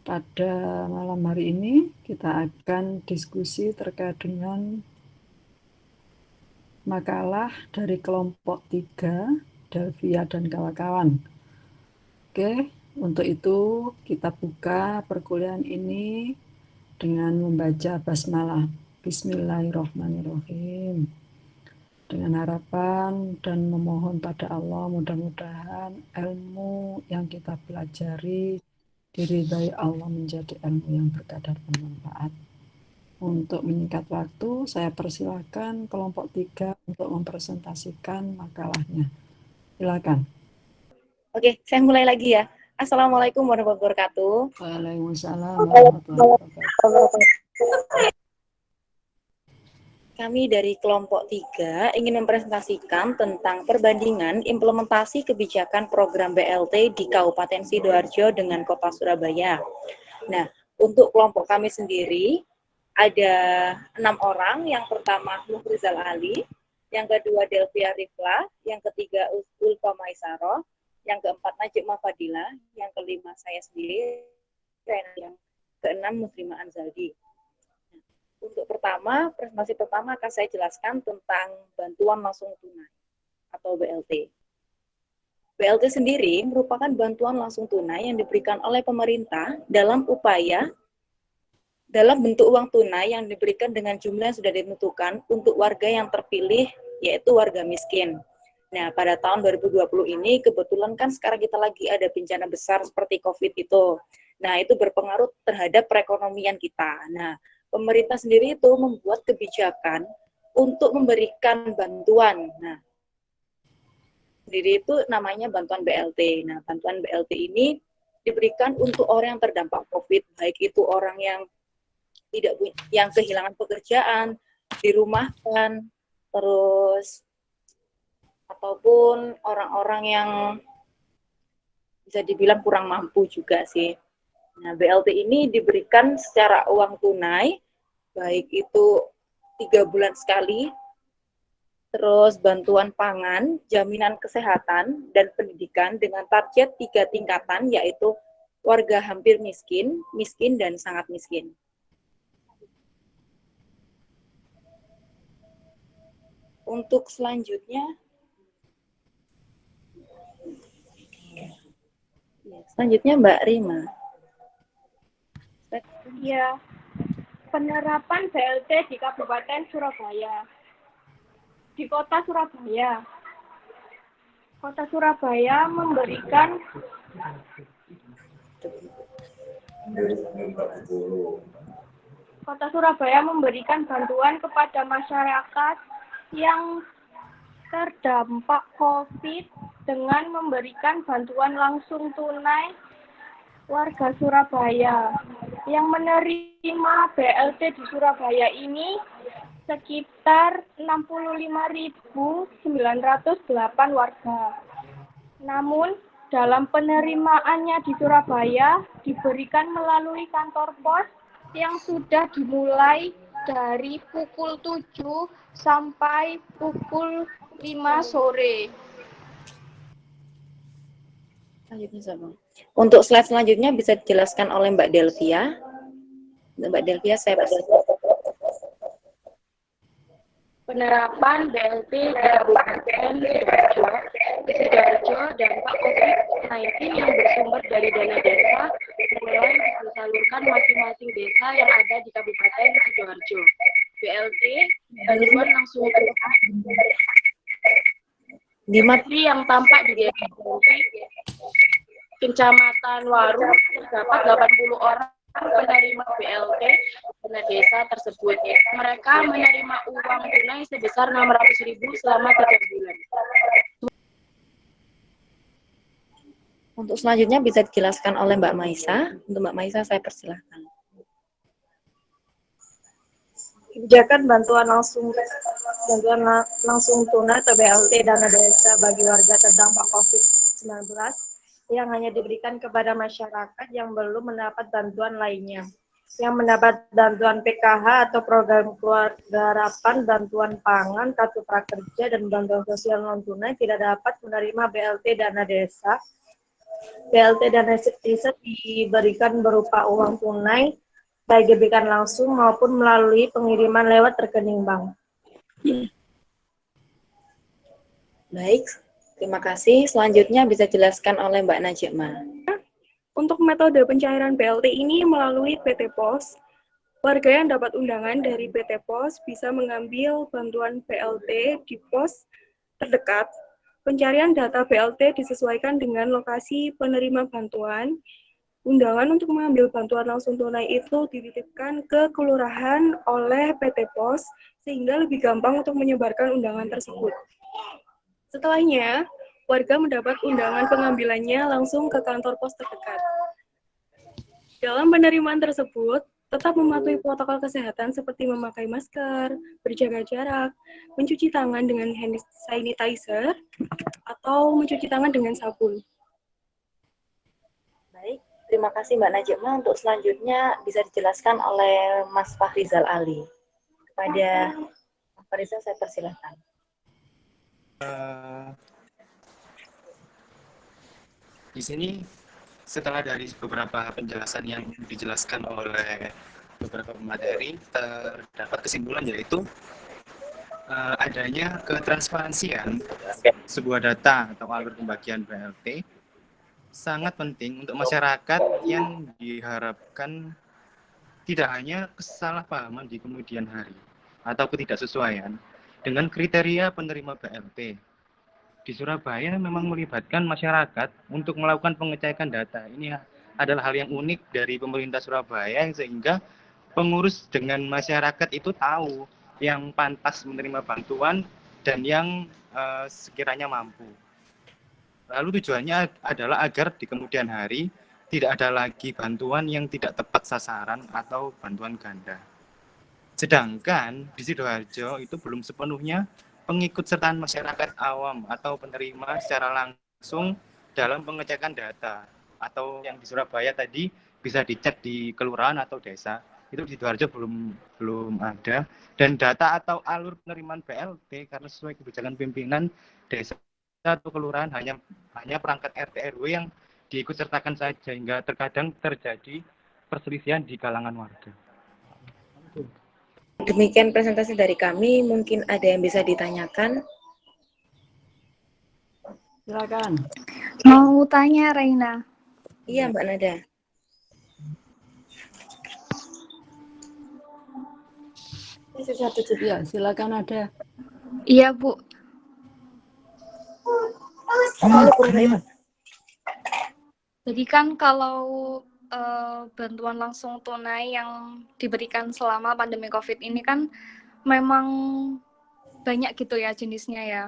Pada malam hari ini kita akan diskusi terkait dengan makalah dari kelompok 3, Delvia dan kawan-kawan. Oke, untuk itu kita buka perkuliahan ini dengan membaca basmalah. Bismillahirrahmanirrahim. Dengan harapan dan memohon pada Allah, mudah-mudahan ilmu yang kita pelajari diridhai Allah menjadi ilmu yang berkadar bermanfaat. Untuk menyingkat waktu, saya persilakan kelompok 3 untuk mempresentasikan makalahnya. Silakan. Oke, saya mulai lagi ya. Assalamualaikum warahmatullahi wabarakatuh. Waalaikumsalam warahmatullahi wabarakatuh. Kami dari kelompok 3 ingin mempresentasikan tentang perbandingan implementasi kebijakan program BLT di Kabupaten Sidoarjo dengan Kota Surabaya. Nah, untuk kelompok kami sendiri ada 6 orang. Yang pertama Muhrizal Ali, yang kedua Delvia Rifla, yang ketiga Ulfa Maisaroh, yang keempat Najib Fadila, yang kelima saya sendiri, dan yang keenam Muslimah Anzaldi. Untuk presentasi pertama akan saya jelaskan tentang bantuan langsung tunai atau BLT. BLT sendiri merupakan bantuan langsung tunai yang diberikan oleh pemerintah dalam bentuk uang tunai yang diberikan dengan jumlah yang sudah ditentukan untuk warga yang terpilih, yaitu warga miskin. Nah, pada tahun 2020 ini kebetulan kan sekarang kita lagi ada bencana besar seperti COVID itu. Nah, itu berpengaruh terhadap perekonomian kita. Nah, pemerintah sendiri itu membuat kebijakan untuk memberikan bantuan. Nah, sendiri itu namanya bantuan BLT. Nah, bantuan BLT ini diberikan untuk orang yang terdampak COVID, baik itu orang yang kehilangan pekerjaan, dirumahkan, terus ataupun orang-orang yang bisa dibilang kurang mampu juga sih. Nah, BLT ini diberikan secara uang tunai, baik itu 3 bulan sekali, terus bantuan pangan, jaminan kesehatan, dan pendidikan dengan target 3 tingkatan, yaitu warga hampir miskin, miskin, dan sangat miskin. Untuk selanjutnya, Mbak Rima. Ya, penerapan BLT di Kabupaten Surabaya. Di Kota Surabaya. Kota Surabaya memberikan bantuan kepada masyarakat yang terdampak COVID dengan memberikan bantuan langsung tunai warga Surabaya. Yang menerima BLT di Surabaya ini sekitar 65.908 warga. Namun, dalam penerimaannya di Surabaya diberikan melalui kantor pos yang sudah dimulai dari pukul 7 sampai pukul 5 sore. Untuk slide selanjutnya bisa dijelaskan oleh Mbak Delvia. Mbak Delvia, saya persilakan. Penerapan BLT di Kabupaten Sidoarjo dampak COVID-19 yang bersumber dari dana desa mulai disalurkan masing-masing desa yang ada di Kabupaten Sidoarjo. BLT bantuan langsung di materi yang tampak di desa Kecamatan Waru terdapat 80 orang penerima BLT dana desa tersebut. Mereka menerima uang tunai sebesar 600.000 selama 3 bulan. Untuk selanjutnya bisa dijelaskan oleh Mbak Maisa. Untuk Mbak Maisa saya persilahkan. Kebijakan bantuan langsung tunai atau BLT dana desa bagi warga terdampak COVID-19 yang hanya diberikan kepada masyarakat yang belum mendapat bantuan lainnya. Yang mendapat bantuan PKH atau program keluarga harapan, bantuan pangan, kartu prakerja, dan bantuan sosial non tunai tidak dapat menerima BLT dana desa BLT dan desa diberikan berupa uang tunai, baik diberikan langsung maupun melalui pengiriman lewat rekening bank. Baik, terima kasih. Selanjutnya bisa dijelaskan oleh Mbak Najma. Untuk metode pencairan BLT ini melalui PT Pos, warga yang dapat undangan dari PT Pos bisa mengambil bantuan BLT di pos terdekat. Pencarian data BLT disesuaikan dengan lokasi penerima bantuan. Undangan untuk mengambil bantuan langsung tunai itu dititipkan ke kelurahan oleh PT Pos, sehingga lebih gampang untuk menyebarkan undangan tersebut. Setelahnya, warga mendapat undangan pengambilannya langsung ke kantor pos terdekat. Dalam penerimaan tersebut, tetap mematuhi protokol kesehatan seperti memakai masker, berjaga jarak, mencuci tangan dengan hand sanitizer, atau mencuci tangan dengan sabun. Baik, terima kasih Mbak Najma. Untuk selanjutnya bisa dijelaskan oleh Mas Fahrizal Ali. Kepada Mas Fahrizal saya persilahkan. Di sini setelah dari beberapa penjelasan yang dijelaskan oleh beberapa pemateri, terdapat kesimpulan yaitu adanya ketransparansian sebuah data atau alur pembagian BLT sangat penting untuk masyarakat yang diharapkan tidak hanya kesalahpahaman di kemudian hari atau ketidaksesuaian dengan kriteria penerima BLT. Di Surabaya memang melibatkan masyarakat untuk melakukan pengecekan data. Ini adalah hal yang unik dari pemerintah Surabaya sehingga pengurus dengan masyarakat itu tahu yang pantas menerima bantuan dan yang sekiranya mampu. Lalu tujuannya adalah agar di kemudian hari tidak ada lagi bantuan yang tidak tepat sasaran atau bantuan ganda. Sedangkan di Sidoarjo itu belum sepenuhnya pengikutsertaan masyarakat awam atau penerima secara langsung dalam pengecekan data, atau yang di Surabaya tadi bisa dicek di kelurahan atau desa. Itu di Sidoarjo belum ada, dan data atau alur penerimaan BLT karena sesuai kebijakan pimpinan desa atau kelurahan hanya perangkat RT RW yang diikutsertakan saja, hingga terkadang terjadi perselisihan di kalangan warga. Demikian presentasi dari kami, mungkin ada yang bisa ditanyakan. Silakan. Mau tanya, Reina. Iya, Mbak Nada. Iya, silakan ada. Iya, Bu. Jadi kan kalau bantuan langsung tunai yang diberikan selama pandemi COVID ini kan memang banyak gitu ya jenisnya ya.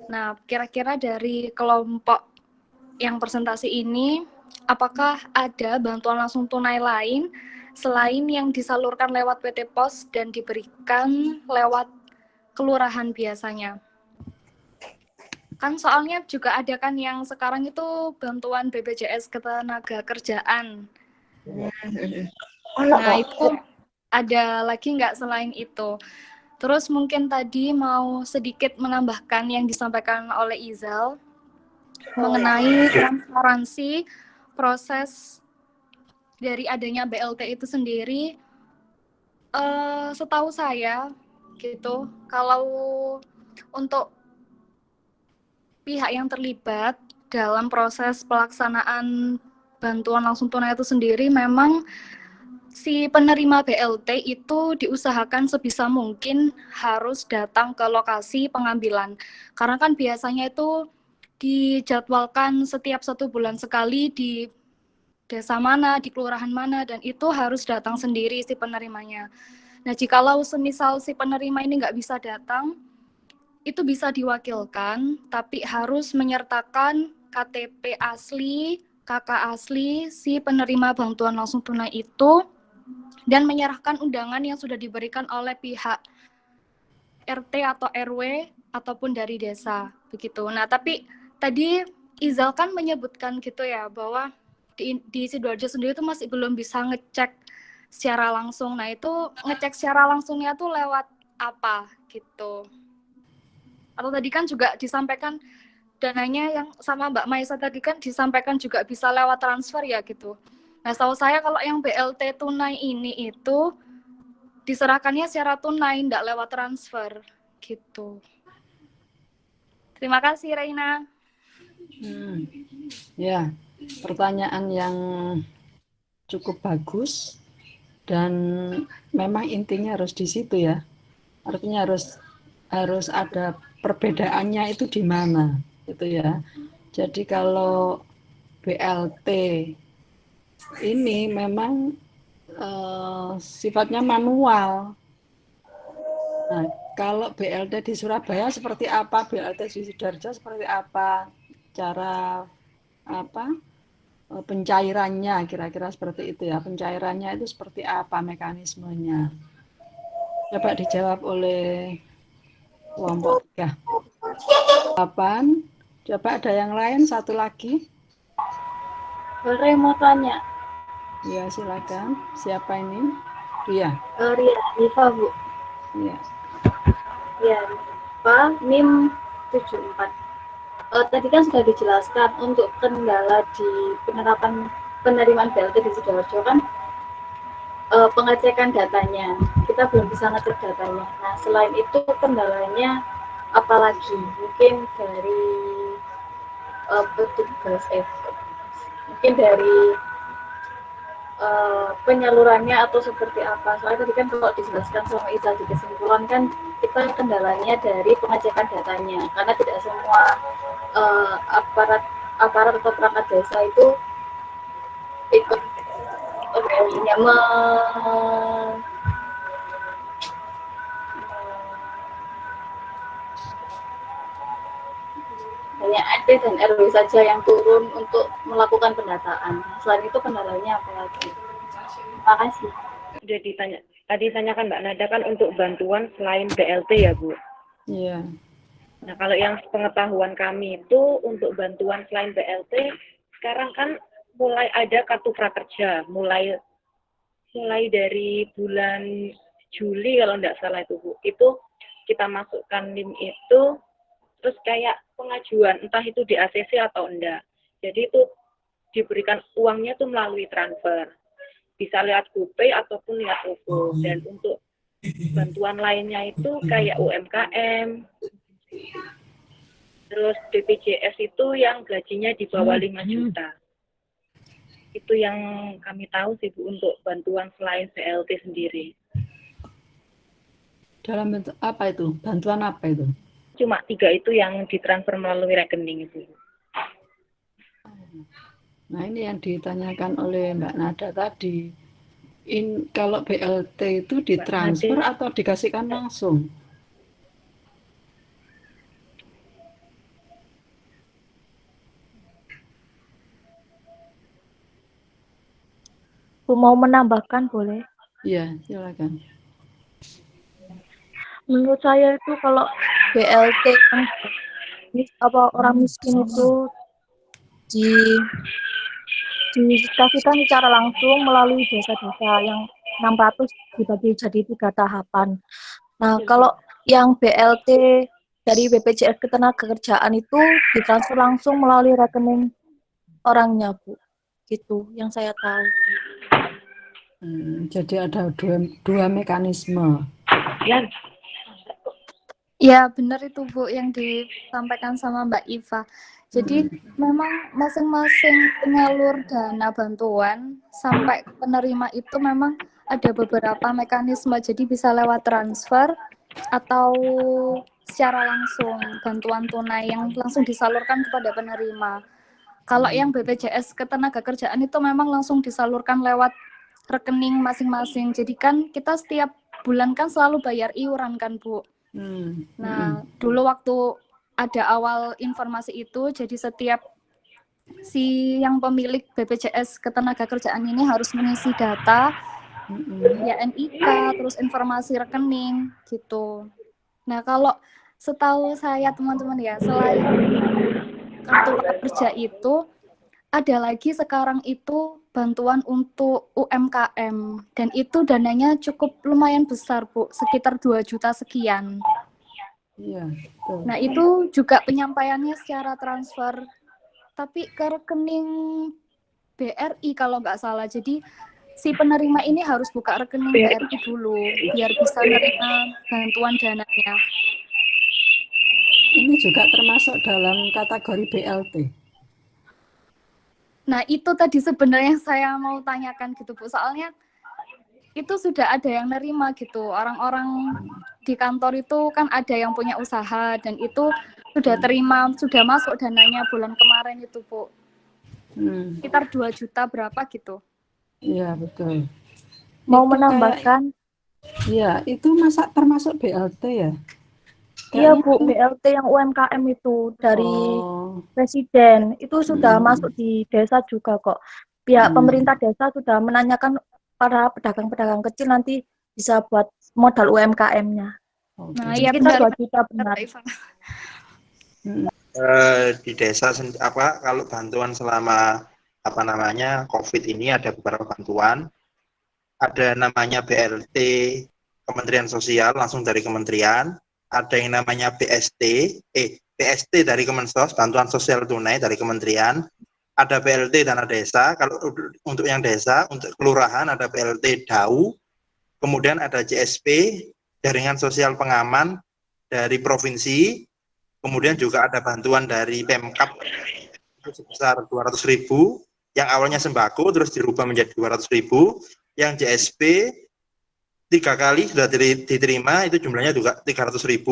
Nah, kira-kira dari kelompok yang presentasi ini, apakah ada bantuan langsung tunai lain selain yang disalurkan lewat PT Pos dan diberikan lewat kelurahan biasanya? Kan soalnya juga ada kan yang sekarang itu bantuan BPJS Ketenagakerjaan. Nah, itu ada lagi nggak selain itu? Terus mungkin tadi mau sedikit menambahkan yang disampaikan oleh Izal mengenai transparansi proses dari adanya BLT itu sendiri. Setahu saya gitu, kalau untuk pihak yang terlibat dalam proses pelaksanaan bantuan langsung tunai itu sendiri, memang si penerima BLT itu diusahakan sebisa mungkin harus datang ke lokasi pengambilan. Karena kan biasanya itu dijadwalkan setiap 1 bulan sekali di desa mana, di kelurahan mana, dan itu harus datang sendiri si penerimanya. Nah, jikalau semisal si penerima ini nggak bisa datang, itu bisa diwakilkan, tapi harus menyertakan KTP asli, KK asli si penerima bantuan langsung tunai itu, dan menyerahkan undangan yang sudah diberikan oleh pihak RT atau RW ataupun dari desa, begitu. Nah, tapi tadi Izal kan menyebutkan gitu ya, bahwa di Sidoarjo sendiri itu masih belum bisa ngecek secara langsung. Nah, itu ngecek secara langsungnya tuh lewat apa gitu. Atau tadi kan juga disampaikan dananya yang sama Mbak Maisa tadi kan disampaikan juga bisa lewat transfer ya gitu. Nah, setahu saya kalau yang BLT tunai ini itu diserahkannya secara tunai, tidak lewat transfer gitu. Terima kasih Reina. Ya, pertanyaan yang cukup bagus dan memang intinya harus di situ ya. Artinya harus ada perbedaannya itu di mana, gitu ya. Jadi kalau BLT ini memang sifatnya manual. Nah, kalau BLT di Surabaya seperti apa, BLT di Sidoarjo seperti apa, cara pencairannya kira-kira seperti itu ya. Pencairannya itu seperti apa mekanismenya? Coba dijawab oleh kelompok 3. Kapan? Coba ada yang lain satu lagi. Boleh mau tanya? Ya, silakan. Siapa ini? Ria. Ria, Riva Bu. Ya. Ya, Riva, NIM 74. Tadi kan sudah dijelaskan untuk kendala di penerimaan BLT di Sidoarjo kan pengecekan datanya. Kita belum bisa ngecek datanya. Nah, selain itu kendalanya apalagi? Mungkin dari petugas mungkin dari penyalurannya atau seperti apa. Soalnya tadi kan kalau dijelaskan sama Isa di kesimpulan kan kita kendalanya dari pengecekan datanya karena tidak semua aparat atau perangkat desa itu ikut BLI-nya hanya RT dan RW saja yang turun untuk melakukan pendataan. Selain itu kendalanya apa lagi? Terima kasih. Sudah tadi tanyakan Mbak Nada kan untuk bantuan selain BLT ya Bu. Iya. Nah kalau yang pengetahuan kami itu untuk bantuan selain BLT sekarang kan mulai ada kartu prakerja, mulai dari bulan Juli kalau tidak salah itu Bu. Itu kita masukkan NIM itu terus kayak pengajuan entah itu di ACC atau enggak. Jadi itu diberikan uangnya tuh melalui transfer. Bisa lewat GoPay ataupun lewat OVO. Dan untuk bantuan lainnya itu kayak UMKM, terus BPJS itu yang gajinya di bawah 5 juta. Itu yang kami tahu sih Bu untuk bantuan selain BLT sendiri. Dalam bentuk apa itu? Bantuan apa itu? Cuma 3 itu yang ditransfer melalui rekening itu. Nah, ini yang ditanyakan oleh Mbak Nada tadi. Kalau BLT itu ditransfer atau dikasihkan langsung? Bu mau menambahkan boleh? Iya, silakan. Menurut saya itu kalau BLT orang miskin itu dikasihkan secara langsung melalui desa-desa yang 600 dibagi jadi 3 tahapan. Nah, kalau yang BLT dari BPJS Ketenagakerjaan itu ditransfer langsung melalui rekening orangnya, Bu. Gitu yang saya tahu. Jadi ada dua mekanisme. Ya, benar itu Bu yang disampaikan sama Mbak Iva. Jadi memang masing-masing penyalur dana bantuan sampai penerima itu memang ada beberapa mekanisme. Jadi bisa lewat transfer atau secara langsung bantuan tunai yang langsung disalurkan kepada penerima. Kalau yang BPJS Ketenagakerjaan itu memang langsung disalurkan lewat rekening masing-masing. Jadi kan kita setiap bulan kan selalu bayar iuran kan Bu. Nah, dulu waktu ada awal informasi itu, jadi setiap si yang pemilik BPJS Ketenagakerjaan ini harus mengisi data, ya NIK, terus informasi rekening, gitu. Nah, kalau setahu saya teman-teman ya, selain kartu prakerja itu, ada lagi sekarang itu bantuan untuk UMKM, dan itu dananya cukup lumayan besar Bu, sekitar 2 juta sekian. Iya, betul. Nah, itu juga penyampaiannya secara transfer, tapi ke rekening BRI kalau nggak salah. Jadi si penerima ini harus buka rekening BRI dulu biar bisa menerima bantuan dananya. Ini juga termasuk dalam kategori BLT. Nah, itu tadi sebenarnya saya mau tanyakan gitu, Bu. Soalnya itu sudah ada yang nerima gitu. Orang-orang di kantor itu kan ada yang punya usaha dan itu sudah terima, sudah masuk dananya bulan kemarin itu, Bu. Sekitar 2 juta berapa gitu. Iya, betul. Mau Itu menambahkan, iya, itu termasuk BLT ya? iya Kayaknya Bu, BLT yang UMKM itu dari oh, Presiden itu sudah masuk di desa juga kok. Pihak pemerintah desa sudah menanyakan para pedagang-pedagang kecil nanti bisa buat modal UMKM-nya. oke. Nah, iya Sekitar benar. 2 juta benar. Di desa kalau bantuan selama COVID ini ada beberapa bantuan. Ada namanya BLT Kementerian Sosial langsung dari kementerian, ada yang namanya BST dari Kemensos, bantuan sosial tunai dari kementerian, ada BLT dana desa. Kalau untuk yang desa, untuk kelurahan ada BLT DAU, kemudian ada JSP jaringan sosial pengaman dari provinsi, kemudian juga ada bantuan dari Pemkab itu sebesar 200.000 yang awalnya sembako terus dirubah menjadi 200.000. Yang JSP 3 kali sudah diterima, itu jumlahnya juga 300.000.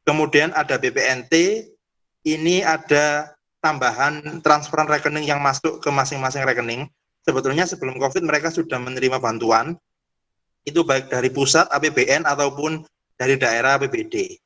Kemudian ada BPNT, ini ada tambahan transferan rekening yang masuk ke masing-masing rekening. Sebetulnya sebelum COVID mereka sudah menerima bantuan, itu baik dari pusat APBN ataupun dari daerah APBD.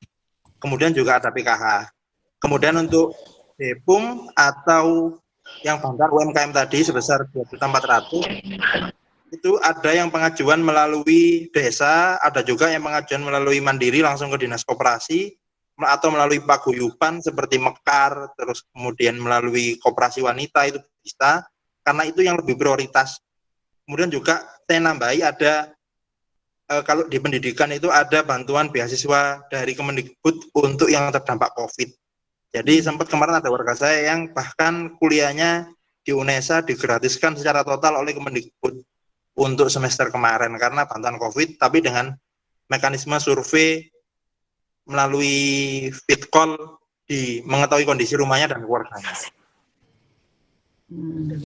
Kemudian juga ada PKH. Kemudian untuk BEPUM atau yang bantuan UMKM tadi sebesar 2.400.000, itu ada yang pengajuan melalui desa, ada juga yang pengajuan melalui mandiri langsung ke dinas koperasi, atau melalui paguyuban seperti Mekar, terus kemudian melalui koperasi wanita, itu bisa, karena itu yang lebih prioritas. Kemudian juga saya nambahi ada kalau di pendidikan itu ada bantuan beasiswa dari Kemendikbud untuk yang terdampak COVID. Jadi sempat kemarin ada warga saya yang bahkan kuliahnya di UNESA digratiskan secara total oleh Kemendikbud untuk semester kemarin karena bantuan COVID, tapi dengan mekanisme survei melalui fit call di mengetahui kondisi rumahnya dan keluarganya.